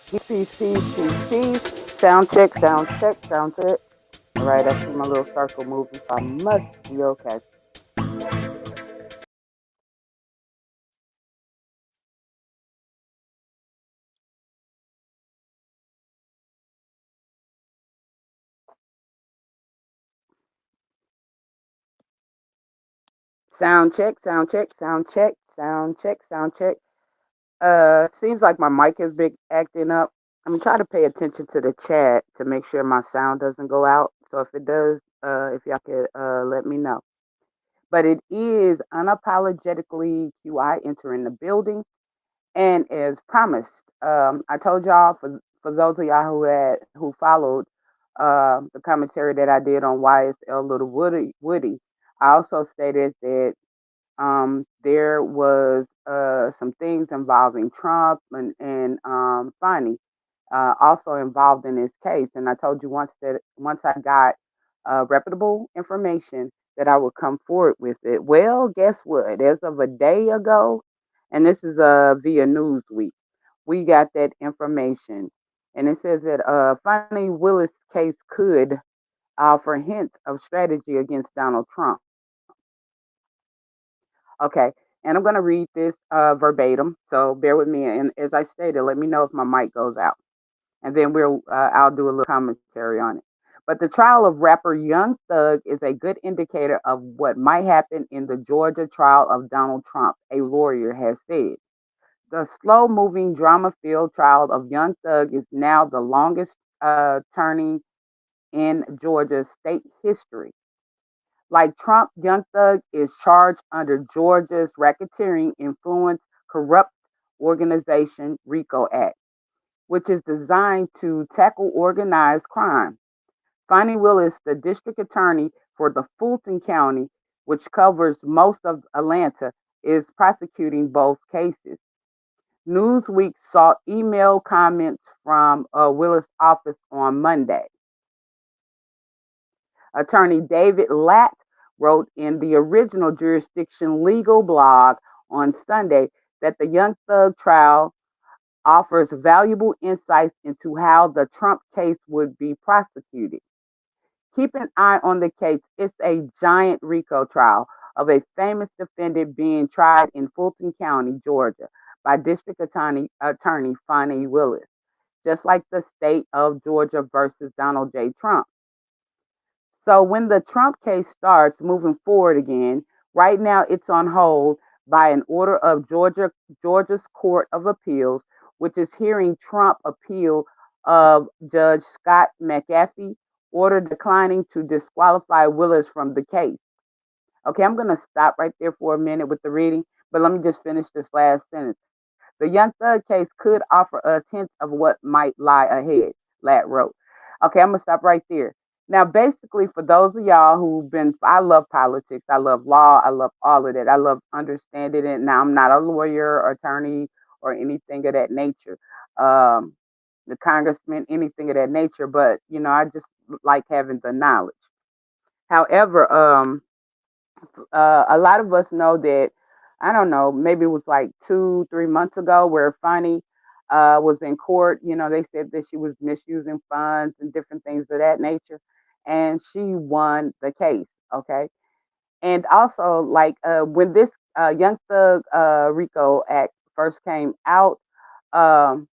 Peace, peace, peace, peace. Sound check, sound check, sound check. All right, I see my little circle moving, so I must be okay. Sound check, sound check, sound check, sound check, sound check. Seems like my mic has been acting up. I'm gonna try to pay attention to the chat to make sure my sound doesn't go out. So if it does, if y'all could let me know. But it is unapologetically QI entering the building. And as promised, I told y'all for those of y'all who followed the commentary that I did on YSL Little Woody, I also stated that there was some things involving Trump and Fani also involved in this case. And I told you once I got reputable information that I would come forward with it. Well, guess what? As of a day ago, and this is via Newsweek, we got that information, and it says that Fani Willis case could offer hints of strategy against Donald Trump. Okay, and I'm going to read this verbatim, so bear with me. And as I stated, let me know if my mic goes out, and then I'll do a little commentary on it. But the trial of rapper Young Thug is a good indicator of what might happen in the Georgia trial of Donald Trump, a lawyer has said. The slow moving, drama filled trial of Young Thug is now the longest turning in Georgia's state history. Like Trump, Young Thug is charged under Georgia's Racketeering Influence Corrupt Organization RICO Act, which is designed to tackle organized crime. Fani Willis, the district attorney for the Fulton County, which covers most of Atlanta, is prosecuting both cases. Newsweek sought email comments from Willis' office on Monday. Attorney David Latt wrote in the original jurisdiction legal blog on Sunday that the Young Thug trial offers valuable insights into how the Trump case would be prosecuted. Keep an eye on the case. It's a giant RICO trial of a famous defendant being tried in Fulton County, Georgia, by Attorney Fani Willis, just like the state of Georgia versus Donald J. Trump. So when the Trump case starts moving forward again, right now it's on hold by an order of Georgia's Court of Appeals, which is hearing Trump appeal of Judge Scott McAfee order declining to disqualify Willis from the case. Okay, I'm going to stop right there for a minute with the reading, but let me just finish this last sentence. The Young Thug case could offer us hints of what might lie ahead, Ladd wrote. Okay, I'm going to stop right there. Now, basically, for those of y'all I love politics, I love law, I love all of that. I love understanding it. Now, I'm not a lawyer or attorney or anything of that nature, the congressman, anything of that nature, but, I just like having the knowledge. However, a lot of us know that, I don't know, maybe it was like 2, 3 months ago where Fani was in court. They said that she was misusing funds and different things of that nature, and she won the case. Okay, and also like when this Young Thug RICO Act first came out. Um,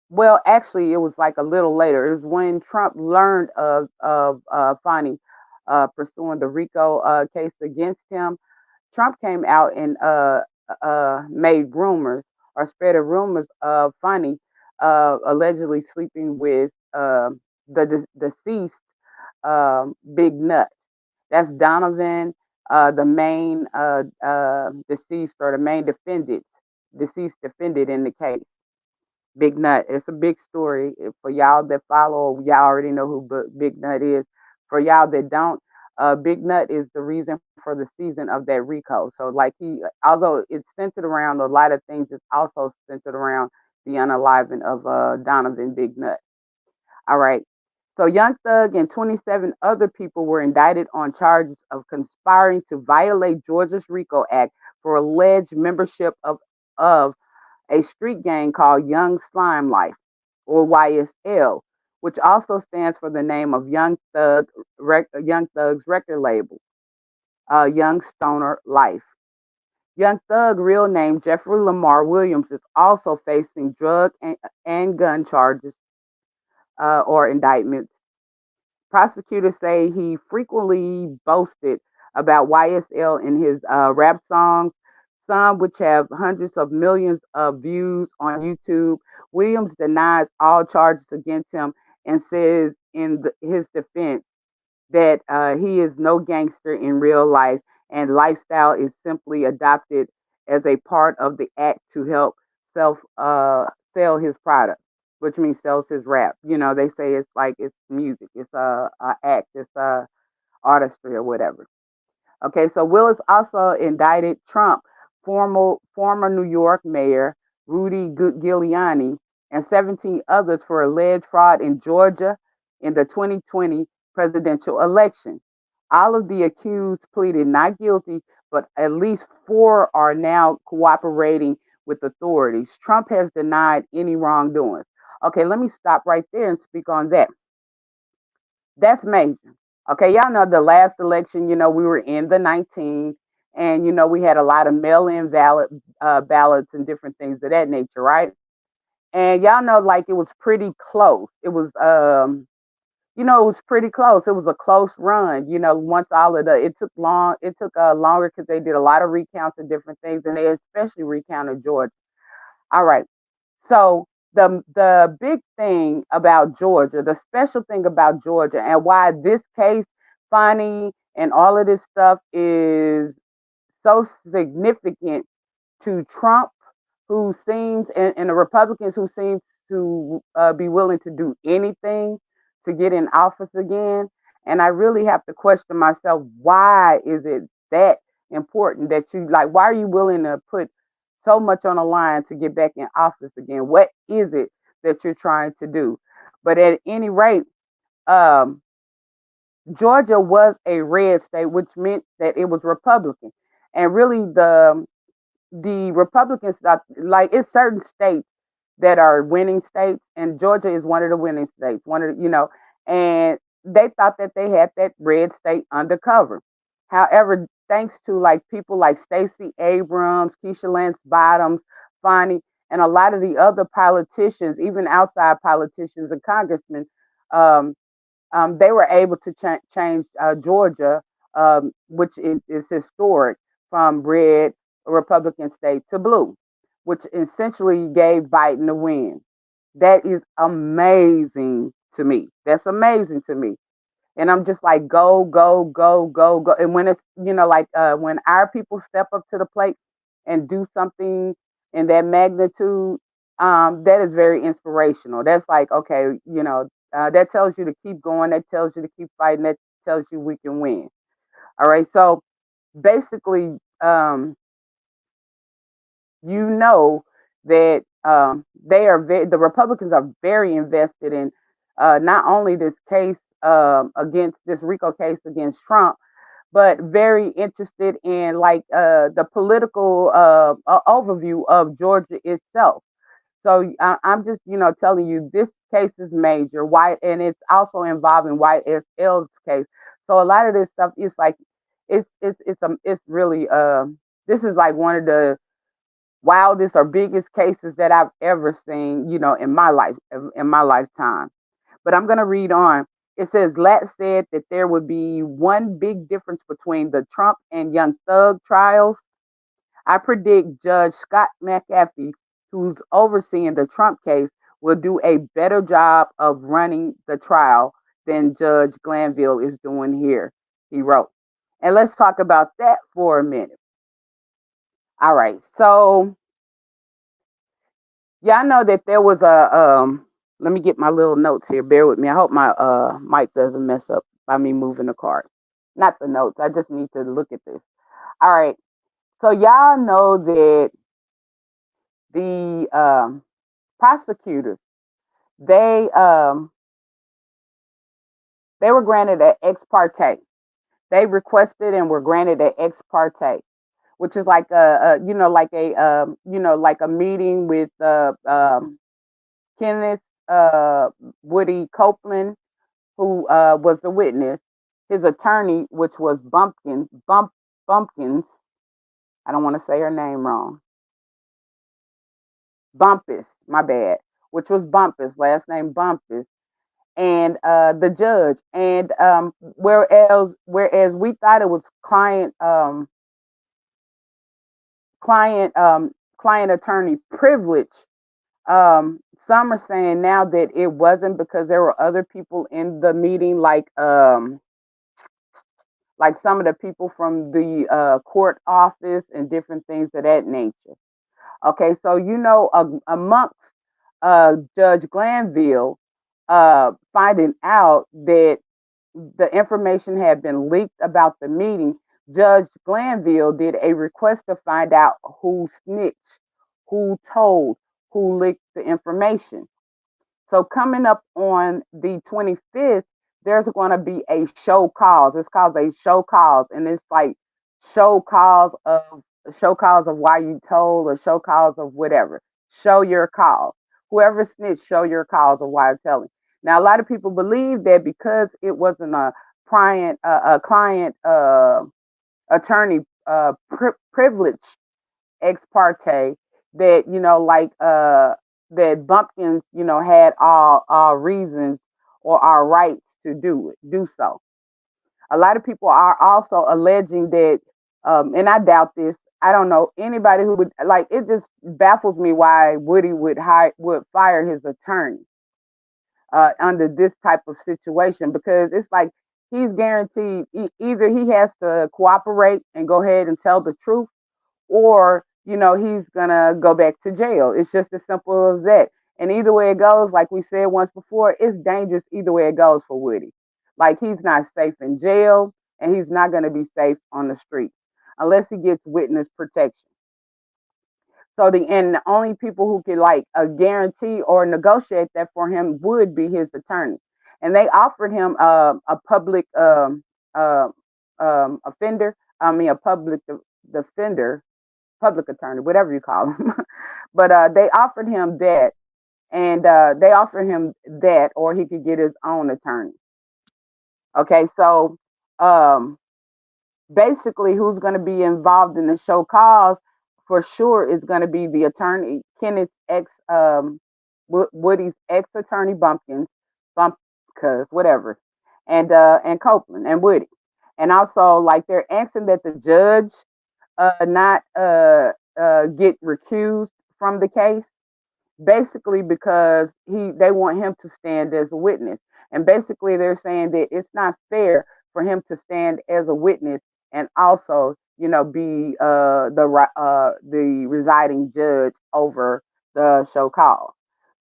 well, actually, it was like a little later. It was when Trump learned of Fani pursuing the RICO case against him. Trump came out and made rumors or spread rumors of Fani allegedly sleeping with deceased Big Nut. That's Donovan, the main deceased or the main deceased defendant in the case. Big Nut. It's a big story. For y'all that follow, y'all already know who Big Nut is. For y'all that don't, Big Nut is the reason for the season of that Rico. So, like although it's centered around a lot of things, it's also centered around the unaliving of Donovan Big Nut. All right. So, Young Thug and 27 other people were indicted on charges of conspiring to violate Georgia's RICO Act for alleged membership of a street gang called Young Slime Life, or YSL, which also stands for the name of Young Thug's record label, Young Stoner Life. Young Thug, real name Jeffrey Lamar Williams, is also facing and gun charges or indictments. Prosecutors say he frequently boasted about YSL in his rap songs, some which have hundreds of millions of views on YouTube. Williams denies all charges against him and says in his defense that he is no gangster in real life and lifestyle is simply adopted as a part of the act to help self sell his product, which means sells his rap. You know, they say it's like it's music, it's a act, it's a artistry or whatever. Okay, so Willis also indicted Trump, former New York Mayor Rudy Giuliani, and 17 others for alleged fraud in Georgia in the 2020 presidential election. All of the accused pleaded not guilty, but at least four are now cooperating with authorities. Trump has denied any wrongdoing. Okay, let me stop right there and speak on that. That's major. Okay, y'all know the last election, we were in the 19th, and we had a lot of mail-in ballots and different things of that nature, right? And y'all know, like, it was pretty close. It was pretty close. It was a close run. Once all of the, it took long. It took longer because they did a lot of recounts and different things, and they especially recounted Georgia. All right. So the big thing about Georgia, the special thing about Georgia, and why this case, Fani, and all of this stuff is so significant to Trump, who seems, and the Republicans who seem to be willing to do anything to get in office again. And I really have to question myself, why is it that important that you like? Why are you willing to put so much on the line to get back in office again? What is it that you're trying to do? But at any rate, um, Georgia was a red state, which meant that it was Republican. And really, the Republicans, like, it's certain states that are winning states, and Georgia is one of the winning states. And they thought that they had that red state undercover. However, thanks to like people like Stacey Abrams, Keisha Lance Bottoms, Fani, and a lot of the other politicians, even outside politicians and congressmen, um, they were able to change Georgia, which is historic, from red Republican state to blue, which essentially gave Biden the win. That is amazing to me. That's amazing to me. And I'm just like, go, go, go, go, go. And when it's, like when our people step up to the plate and do something in that magnitude, that is very inspirational. That's like, okay, that tells you to keep going. That tells you to keep fighting. That tells you we can win. All right. So basically, you know that the Republicans are very invested in not only this case against this RICO case against Trump, but very interested in like the political overview of Georgia itself. So I'm just telling you this case is major. Why, and it's also involving YSL's case. So a lot of this stuff is like it's really this is like one of the wildest or biggest cases that I've ever seen, in my life, in my lifetime. But I'm going to read on. It says, Lat said that there would be one big difference between the Trump and Young Thug trials. I predict Judge Scott McAfee, who's overseeing the Trump case, will do a better job of running the trial than Judge Glanville is doing here, he wrote. And let's talk about that for a minute. All right. So yeah, I know that there was a let me get my little notes here. Bear with me. I hope my mic doesn't mess up by me moving the card. Not the notes. I just need to look at this. All right. So y'all know that the prosecutors, they um they were granted an ex parte. They requested and were granted an ex parte, which is like like a like a meeting with Kenneth Woody Copeland, who was the witness, his attorney, which was Bumpkins. I don't want to say her name wrong. Bumpus, my bad, which was Bumpus, last name Bumpus, and the judge. And whereas we thought it was client client attorney privilege, some are saying now that it wasn't, because there were other people in the meeting, like some of the people from the court office and different things of that nature. Okay, so amongst Judge Glanville finding out that the information had been leaked about the meeting, Judge Glanville did a request to find out who snitched, who told, who leaked the information. So coming up on the 25th, there's going to be a show cause. It's called a show cause, and it's like show cause of show cause of why you told, or show cause of whatever. Show your cause. Whoever snitched, show your cause of why you're telling. Now, a lot of people believe that because it wasn't a client attorney privilege ex parte, that that Bumpkins had all reasons or our rights to do so. A lot of people are also alleging that, and I doubt this. I don't know anybody who would like. It just baffles me why Woody would fire his attorney under this type of situation, because it's like he's guaranteed either he has to cooperate and go ahead and tell the truth, or he's gonna go back to jail. It's just as simple as that. And either way it goes, like we said once before, it's dangerous either way it goes for Woody. Like, he's not safe in jail, and he's not going to be safe on the street unless he gets witness protection. So the only people who could like guarantee or negotiate that for him would be his attorney. And they offered him a public uh, offender. I mean, a public defender, public attorney, whatever you call him. But they offered him that, and they offered him that, or he could get his own attorney. Okay, so um, basically, who's going to be involved in the show cause for sure is going to be the attorney, Kenneth's Woody's ex attorney, Bumpkins, whatever, and Copeland and Woody. And also, like, they're asking that the judge not get recused from the case, basically because they want him to stand as a witness. And basically they're saying that it's not fair for him to stand as a witness and also be the residing judge over the show call.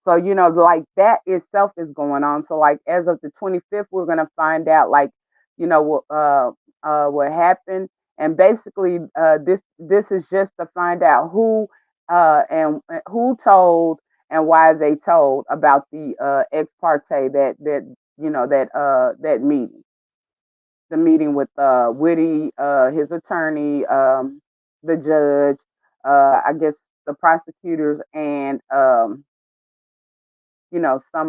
So like, that itself is going on. So like, as of the 25th, we're going to find out, like, what happened. And basically this is just to find out and who told and why they told about the ex parte, that meeting, the meeting with Woody, his attorney, the judge, I guess the prosecutors, and some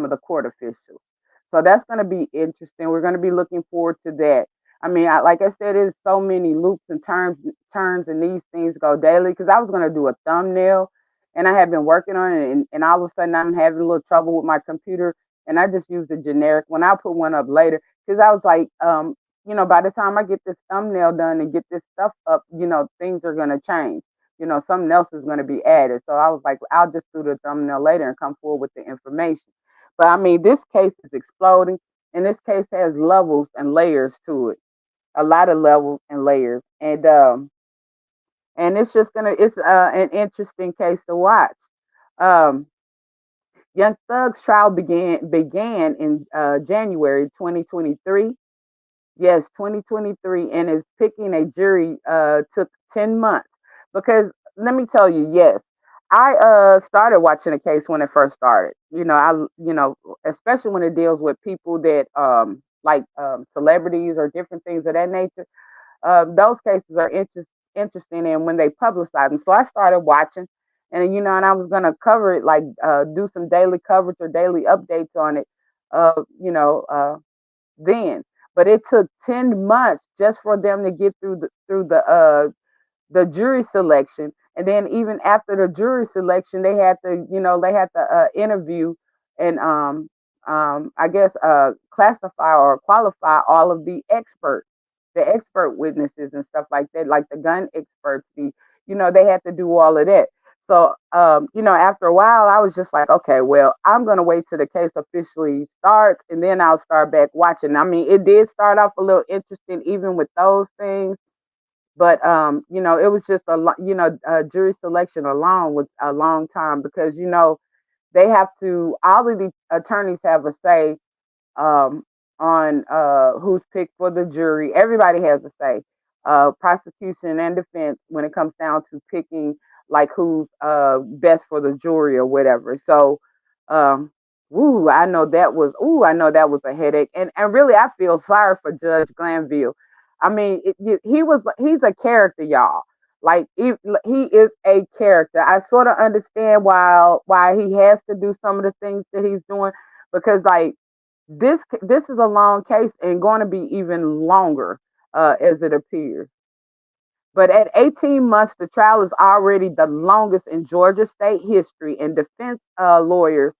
of the court officials. So that's going to be interesting. We're going to be looking forward to that. I mean, like I said, there's so many loops and turns, and these things go daily. Because I was going to do a thumbnail, and I have been working on it, and all of a sudden I'm having a little trouble with my computer, and I just used the generic one. I'll put one up later, because I was like, by the time I get this thumbnail done and get this stuff up, things are going to change. Something else is going to be added. So I was like, I'll just do the thumbnail later and come forward with the information. But I mean, this case is exploding, and this case has levels and layers to it. A lot of levels and layers, and it's an interesting case to watch. Um, Young Thug's trial began in January 2023. Yes, 2023, and is picking a jury took 10 months. Because let me tell you, yes, I started watching a case when it first started. Especially when it deals with people that like celebrities or different things of that nature. Those cases are interesting, and when they publicize them. So I started watching, and I was gonna cover it, like do some daily coverage or daily updates on it, uh, you know, uh, then. But it took 10 months just for them to get through the jury selection, and then even after the jury selection, they had to interview and I guess classify or qualify all of the expert witnesses and stuff like that, like the gun experts. They had to do all of that. So after a while, I was just like, okay, well, I'm gonna wait till the case officially starts, and then I'll start back watching. I mean, it did start off a little interesting, even with those things, but it was just jury selection alone was a long time, because they have to all of the attorneys have a say um, on who's picked for the jury. Everybody has a say, prosecution and defense, when it comes down to picking like who's best for the jury or whatever. So, um, I know that was a headache, and really, I feel sorry for Judge Glanville. I mean, he's a character, y'all. Like he is a character. I sort of understand why he has to do some of the things that he's doing, because like this is a long case and going to be even longer as it appears. But at 18 months, the trial is already the longest in Georgia state history, and defense lawyers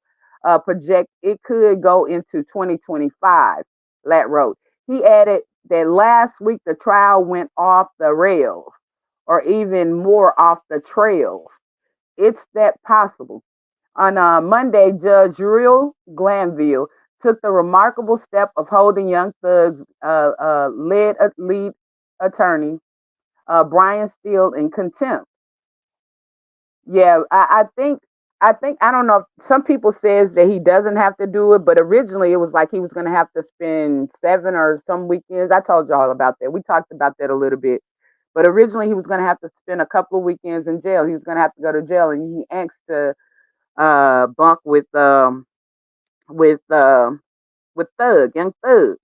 project it could go into 2025. Lat wrote. He added that last week the trial went off the rails, or even more off the trails. It's that possible. On Monday, Judge Uriel Glanville took the remarkable step of holding Young Thug's lead attorney, Brian Steele, in contempt. Yeah, I think I don't know. Some people says that he doesn't have to do it, but originally it was like he was going to have to spend 7 or some weekends. I told y'all about that. We talked about that a little bit. But originally he was going to have to spend a couple of weekends in jail. He was going to have to go to jail, and he asked to bunk with Thug, Young Thug.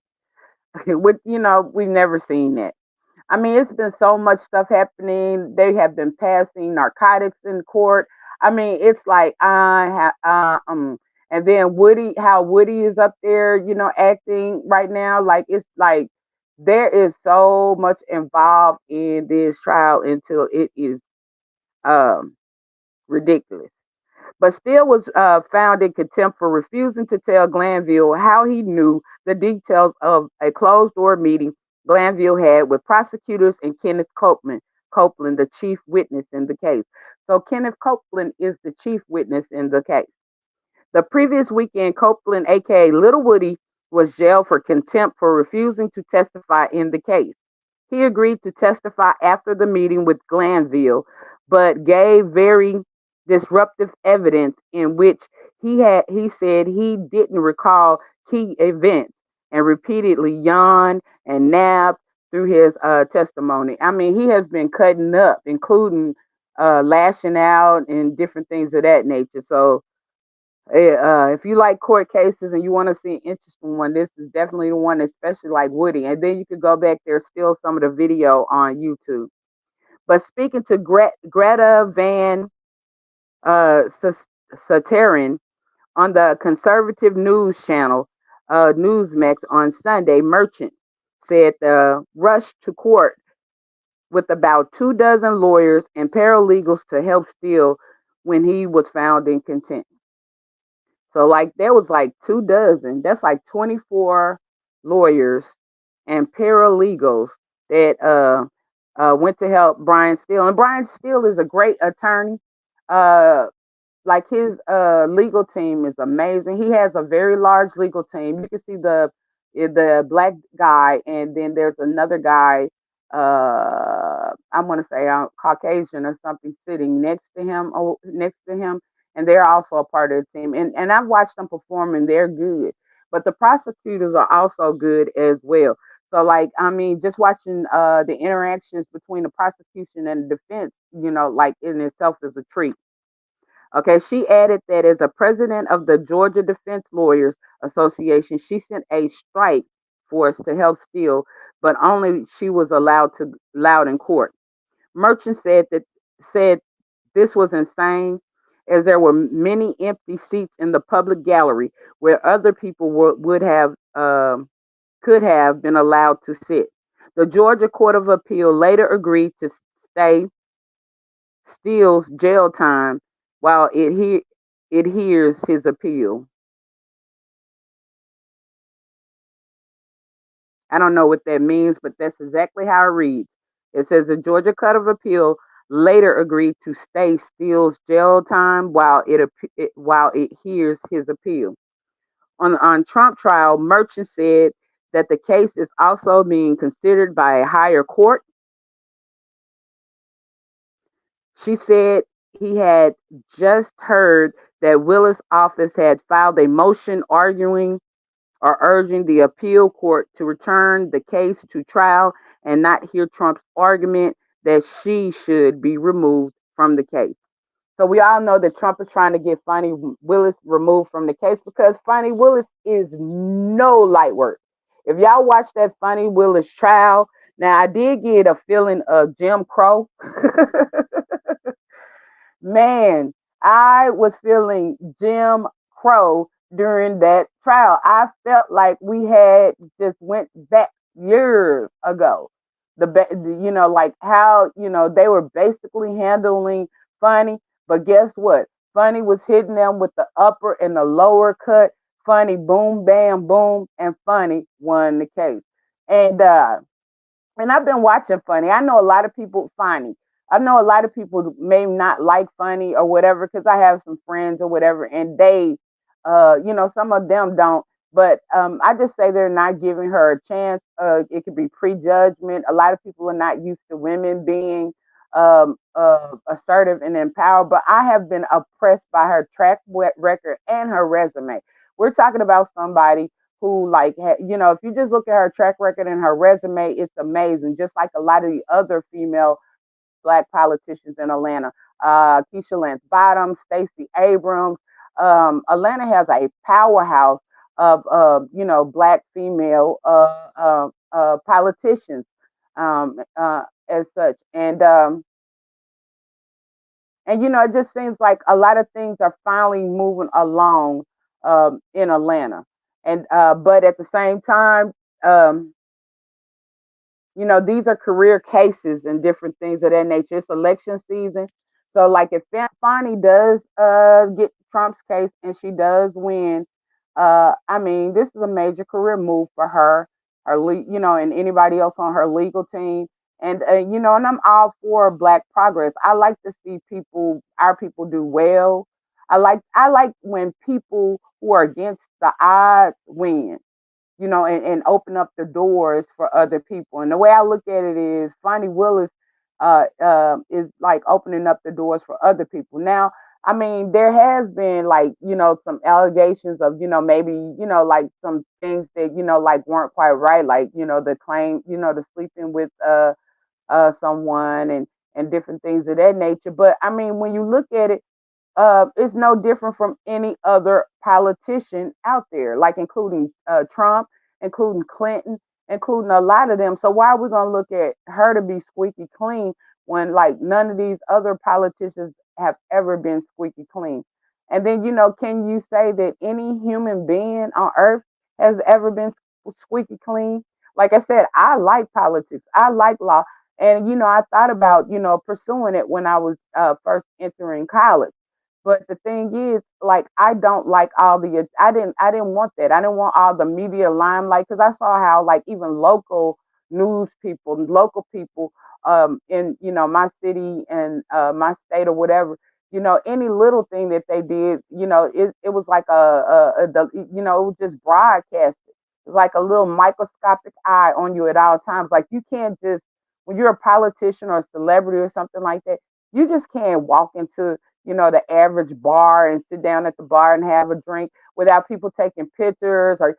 We've never seen that. I mean, it's been so much stuff happening. They have been passing narcotics in court. I mean, it's like and then how Woody is up there, acting right now. Like it's like there is so much involved in this trial until it is um ridiculous, but still was found in contempt for refusing to tell Glanville how he knew the details of a closed door meeting Glanville had with prosecutors and Kenneth Copeland, the chief witness in the case. So Kenneth Copeland is the chief witness in the case. The previous weekend, Copeland, aka Little Woody, was jailed for contempt for refusing to testify in the case. He agreed to testify after the meeting with Glanville, but gave very disruptive evidence in which he said he didn't recall key events, and repeatedly yawned and napped through his testimony. I mean, he has been cutting up, including lashing out and different things of that nature. So if you like court cases and you want to see an interesting one, this is definitely the one, especially like Woody. And then you could go back. There's still some of the video on YouTube. But speaking to Greta Van Suteren on the conservative news channel Newsmax on Sunday, Merchant said the rush to court with about 2 dozen lawyers and paralegals to help Steele when he was found in contempt. So like there was like 2 dozen. That's like 24 lawyers and paralegals that went to help Brian Steele. And Brian Steele is a great attorney. Uh, like his legal team is amazing. He has a very large legal team. You can see the black guy, and then there's another guy. I want to say Caucasian or something, sitting next to him, and they're also a part of the team. And I've watched them perform, and they're good. But the prosecutors are also good as well. So like I mean, just watching the interactions between the prosecution and the defense, like in itself is a treat. Okay, she added that as a president of the Georgia Defense Lawyers Association, she sent a strike force to help Steele, but only she was allowed in court. Merchant said This was insane, as there were many empty seats in the public gallery where other people would have could have been allowed to sit. The Georgia Court of Appeal later agreed to stay Steele's jail time while it hears his appeal. I don't know what that means, but that's exactly how it reads. It says the Georgia Court of Appeal later agreed to stay Steele's jail time while it hears his appeal. On Trump trial, Merchant said that the case is also being considered by a higher court. She said he had just heard that Willis' office had filed a motion arguing or urging the appeal court to return the case to trial and not hear Trump's argument that she should be removed from the case. So we all know that Trump is trying to get Fani Willis removed from the case because Fani Willis is no light work. If y'all watch that Fani Willis trial, now I did get a feeling of Jim Crow. Man, I was feeling Jim Crow during that trial. I felt like we had just went back years ago. Like how they were basically handling Funny, but guess what? Funny was hitting them with the upper and the lower cut. Funny, boom, bam, boom, and Funny won the case. And I've been watching Funny. I know a lot of people Funny. I know a lot of people may not like Funny or whatever because I have some friends or whatever, and they, some of them don't. But I just say they're not giving her a chance. It could be prejudgment. A lot of people are not used to women being assertive and empowered. But I have been oppressed by her track record and her resume. We're talking about somebody who if you just look at her track record and her resume, it's amazing, just like a lot of the other female black politicians in Atlanta. Keisha Lance Bottoms, Stacey Abrams. Atlanta has a powerhouse of black female politicians as such. And it just seems like a lot of things are finally moving along in Atlanta. And but at the same time, um, these are career cases and different things of that nature. It's election season. So like if Fani does get Trump's case and she does win, I mean, this is a major career move for her, and anybody else on her legal team. And and I'm all for black progress. I like to see our people do well. I like when people who are against the odds win, and open up the doors for other people. And the way I look at it is Fani Willis is like opening up the doors for other people. Now, I mean, there has been like, some allegations of, maybe, like some things that, like weren't quite right, like, the claim, the sleeping with someone and different things of that nature. But I mean, when you look at it, it's no different from any other politician out there, like including Trump, including Clinton, including a lot of them. So why are we gonna look at her to be squeaky clean when like none of these other politicians have ever been squeaky clean? And then can you say that any human being on earth has ever been squeaky clean? Like I said, I like politics, I like law, and I thought about pursuing it when I was first entering college. But the thing is, like, I don't like all the. I didn't want that. I didn't want all the media limelight because I saw how like even local people, in my city and my state or whatever, any little thing that they did, it was like it was just broadcasted. It's like a little microscopic eye on you at all times. Like you can't just when you're a politician or a celebrity or something like that, you just can't walk into the average bar and sit down at the bar and have a drink without people taking pictures or,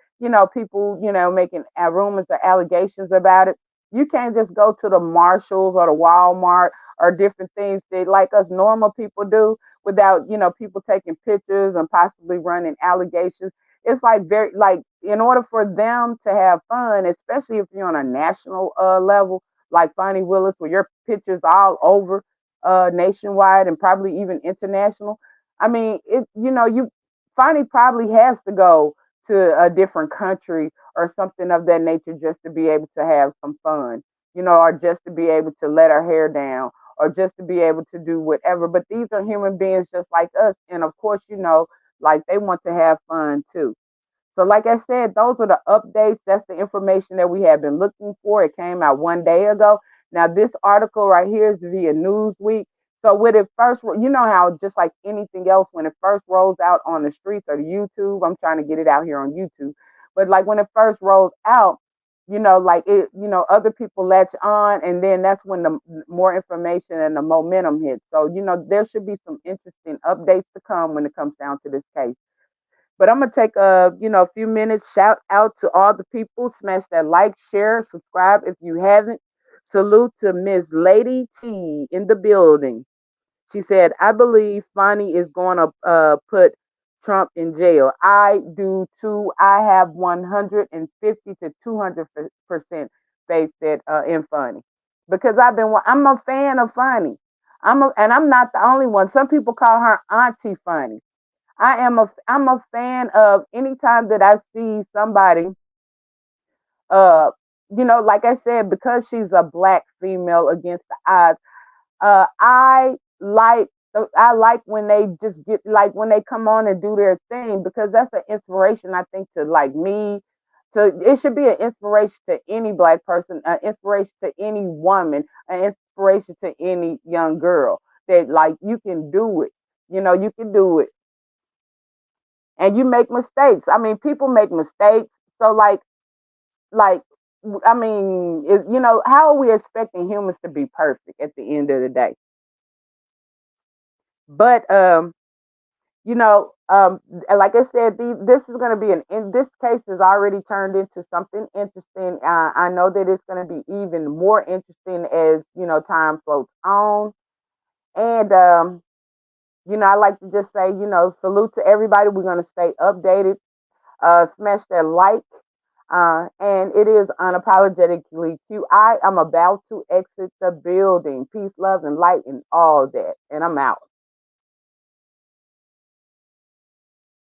people, making rumors or allegations about it. You can't just go to the Marshalls or the Walmart or different things that like us normal people do without, people taking pictures and possibly running allegations. It's like very like in order for them to have fun, especially if you're on a national level, like Fani Willis, where your pictures all over, nationwide and probably even international. I mean, you Fani probably has to go to a different country or something of that nature just to be able to have some fun, or just to be able to let her hair down or just to be able to do whatever. But these are human beings just like us. And of course, like they want to have fun too. So, like I said, those are the updates. That's the information that we have been looking for. It came out one day ago. Now, this article right here is via Newsweek. So, when it first, how just like anything else, when it first rolls out on the streets or the YouTube, I'm trying to get it out here on YouTube. But like when it first rolls out, like it, other people latch on, and then that's when the more information and the momentum hits. So, there should be some interesting updates to come when it comes down to this case. But I'm gonna take a few minutes. Shout out to all the people. Smash that like, share, subscribe if you haven't. Salute to Miss Lady T in the building. She said, "I believe Fani is going to put Trump in jail. I do too. I have 150 to 200% faith that in Fani because I'm a fan of Fani. And I'm not the only one. Some people call her Auntie Fani. I'm a fan of anytime that I see somebody, uh like I said, because she's a black female against the odds. I like when they just get like when they come on and do their thing because that's an inspiration I think to like me. To it should be an inspiration to any black person, an inspiration to any woman, an inspiration to any young girl that like you can do it. You can do it and you make mistakes. I mean, people make mistakes. So like, I mean, how are we expecting humans to be perfect at the end of the day? But you know, um, like I said, this is going to be in this case has already turned into something interesting. I know that it's going to be even more interesting as time floats on. And I like to just say, salute to everybody. We're going to stay updated. Smash that like. And it is unapologetically Q. I am about to exit the building. Peace, love, and light, and all that. And I'm out.